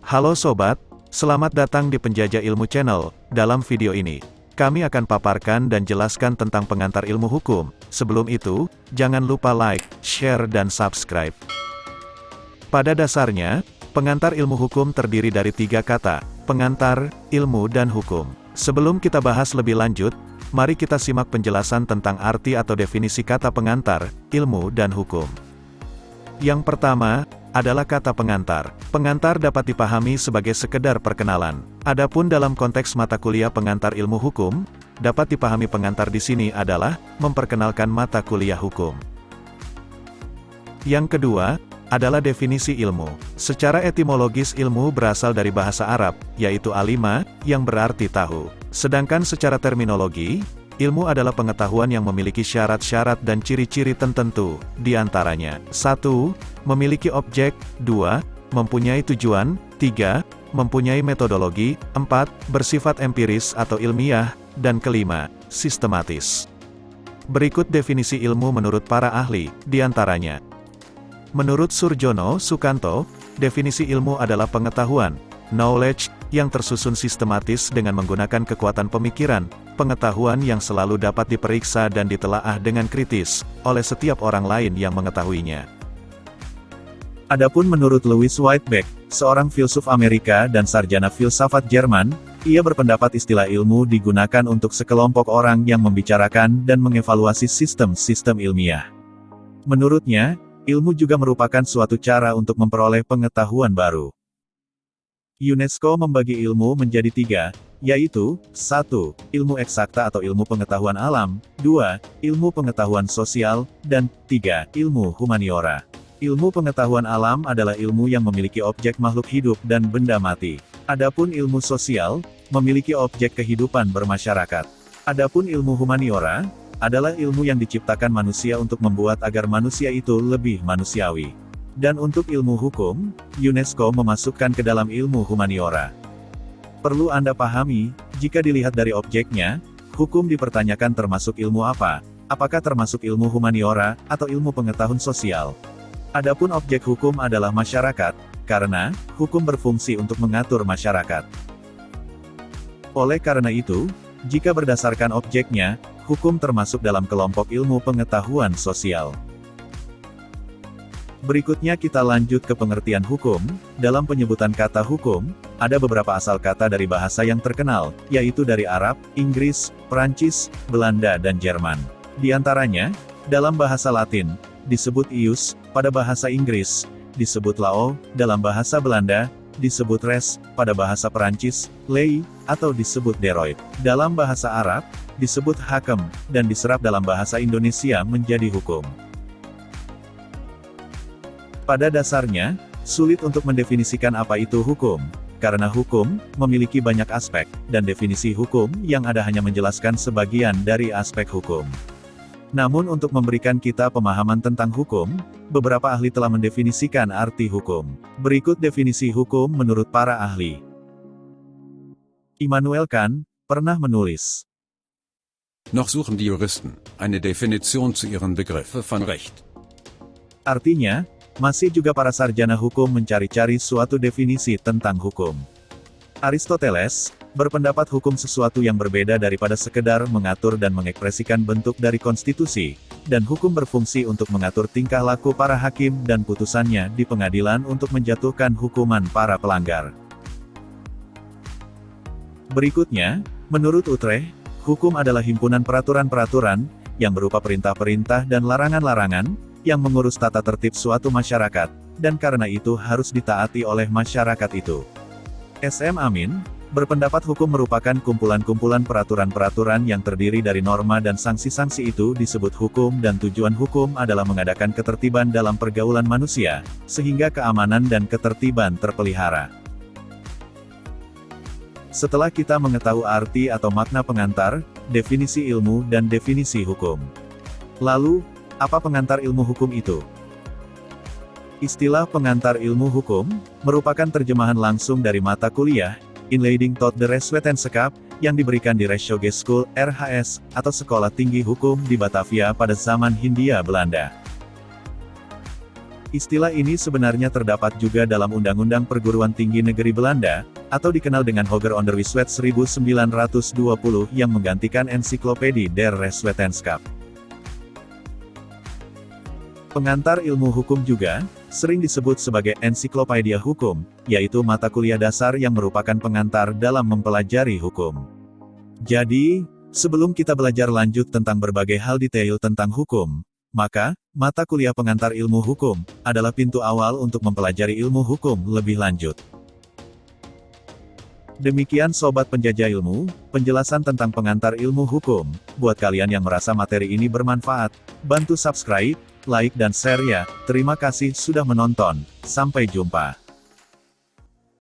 Halo sobat, selamat datang di Penjajah Ilmu Channel. Dalam video ini, kami akan paparkan dan jelaskan tentang pengantar ilmu hukum. Sebelum itu, jangan lupa like, share dan subscribe. Pada dasarnya, pengantar ilmu hukum terdiri dari 3 kata, pengantar, ilmu dan hukum. Sebelum kita bahas lebih lanjut, mari kita simak penjelasan tentang arti atau definisi kata pengantar, ilmu dan hukum. Yang pertama, adalah kata pengantar. Pengantar dapat dipahami sebagai sekedar perkenalan. Adapun dalam konteks mata kuliah pengantar ilmu hukum, dapat dipahami pengantar di sini adalah memperkenalkan mata kuliah hukum. Yang kedua, adalah definisi ilmu. Secara etimologis ilmu berasal dari bahasa Arab, yaitu alima, yang berarti tahu. Sedangkan secara terminologi, ilmu adalah pengetahuan yang memiliki syarat-syarat dan ciri-ciri tertentu, di antaranya 1. Memiliki objek, 2. Mempunyai tujuan, 3. Mempunyai metodologi, 4. Bersifat empiris atau ilmiah, dan kelima, sistematis. Berikut definisi ilmu menurut para ahli, di antaranya. Menurut Surjono Sukanto, definisi ilmu adalah pengetahuan, knowledge, yang tersusun sistematis dengan menggunakan kekuatan pemikiran, pengetahuan yang selalu dapat diperiksa dan ditelaah dengan kritis, oleh setiap orang lain yang mengetahuinya. Adapun menurut Louis Whitebeck, seorang filsuf Amerika dan sarjana filsafat Jerman, ia berpendapat istilah ilmu digunakan untuk sekelompok orang yang membicarakan dan mengevaluasi sistem-sistem ilmiah. Menurutnya, ilmu juga merupakan suatu cara untuk memperoleh pengetahuan baru. UNESCO membagi ilmu menjadi 3, yaitu, 1. Ilmu eksakta atau ilmu pengetahuan alam, 2. Ilmu pengetahuan sosial, dan 3. Ilmu humaniora. Ilmu pengetahuan alam adalah ilmu yang memiliki objek makhluk hidup dan benda mati. Adapun ilmu sosial, memiliki objek kehidupan bermasyarakat. Adapun ilmu humaniora, adalah ilmu yang diciptakan manusia untuk membuat agar manusia itu lebih manusiawi. Dan untuk ilmu hukum, UNESCO memasukkan ke dalam ilmu humaniora. Perlu Anda pahami, jika dilihat dari objeknya, hukum dipertanyakan termasuk ilmu apa, apakah termasuk ilmu humaniora, atau ilmu pengetahuan sosial. Adapun objek hukum adalah masyarakat, karena, hukum berfungsi untuk mengatur masyarakat. Oleh karena itu, jika berdasarkan objeknya, hukum termasuk dalam kelompok ilmu pengetahuan sosial. Berikutnya kita lanjut ke pengertian hukum. Dalam penyebutan kata hukum, ada beberapa asal kata dari bahasa yang terkenal, yaitu dari Arab, Inggris, Perancis, Belanda dan Jerman. Di antaranya, dalam bahasa Latin, disebut ius, pada bahasa Inggris, disebut lao, dalam bahasa Belanda, disebut res, pada bahasa Perancis, lei, atau disebut droit. Dalam bahasa Arab, disebut hakem, dan diserap dalam bahasa Indonesia menjadi hukum. Pada dasarnya, sulit untuk mendefinisikan apa itu hukum, karena hukum memiliki banyak aspek, dan definisi hukum yang ada hanya menjelaskan sebagian dari aspek hukum. Namun untuk memberikan kita pemahaman tentang hukum, beberapa ahli telah mendefinisikan arti hukum. Berikut definisi hukum menurut para ahli. Immanuel Kant pernah menulis, Noch suchen die Juristen eine Definition zu ihren Begriffe von Recht. Artinya, masih juga para sarjana hukum mencari-cari suatu definisi tentang hukum. Aristoteles berpendapat hukum sesuatu yang berbeda daripada sekedar mengatur dan mengekspresikan bentuk dari konstitusi, dan hukum berfungsi untuk mengatur tingkah laku para hakim dan putusannya di pengadilan untuk menjatuhkan hukuman para pelanggar. Berikutnya, menurut Utrecht, hukum adalah himpunan peraturan-peraturan, yang berupa perintah-perintah dan larangan-larangan, yang mengurus tata tertib suatu masyarakat, dan karena itu harus ditaati oleh masyarakat itu. S.M. Amin berpendapat hukum merupakan kumpulan-kumpulan peraturan-peraturan yang terdiri dari norma dan sanksi-sanksi itu disebut hukum dan tujuan hukum adalah mengadakan ketertiban dalam pergaulan manusia, sehingga keamanan dan ketertiban terpelihara. Setelah kita mengetahui arti atau makna pengantar, definisi ilmu dan definisi hukum. Lalu, apa pengantar ilmu hukum itu? Istilah pengantar ilmu hukum merupakan terjemahan langsung dari mata kuliah Inleiding tot de Rechtswetenschap yang diberikan di Rechtshogeschool (RHS) atau Sekolah Tinggi Hukum di Batavia pada zaman Hindia Belanda. Istilah ini sebenarnya terdapat juga dalam Undang-Undang Perguruan Tinggi Negeri Belanda, atau dikenal dengan Hoger Onderwijswet 1920 yang menggantikan Encyclopedie der Rechtswetenschap. Pengantar ilmu hukum juga sering disebut sebagai ensiklopedia hukum, yaitu mata kuliah dasar yang merupakan pengantar dalam mempelajari hukum. Jadi, sebelum kita belajar lanjut tentang berbagai hal detail tentang hukum, maka, mata kuliah pengantar ilmu hukum adalah pintu awal untuk mempelajari ilmu hukum lebih lanjut. Demikian Sobat Penjajah Ilmu, penjelasan tentang pengantar ilmu hukum. Buat kalian yang merasa materi ini bermanfaat, bantu subscribe, like dan share ya. Terima kasih sudah menonton. Sampai jumpa.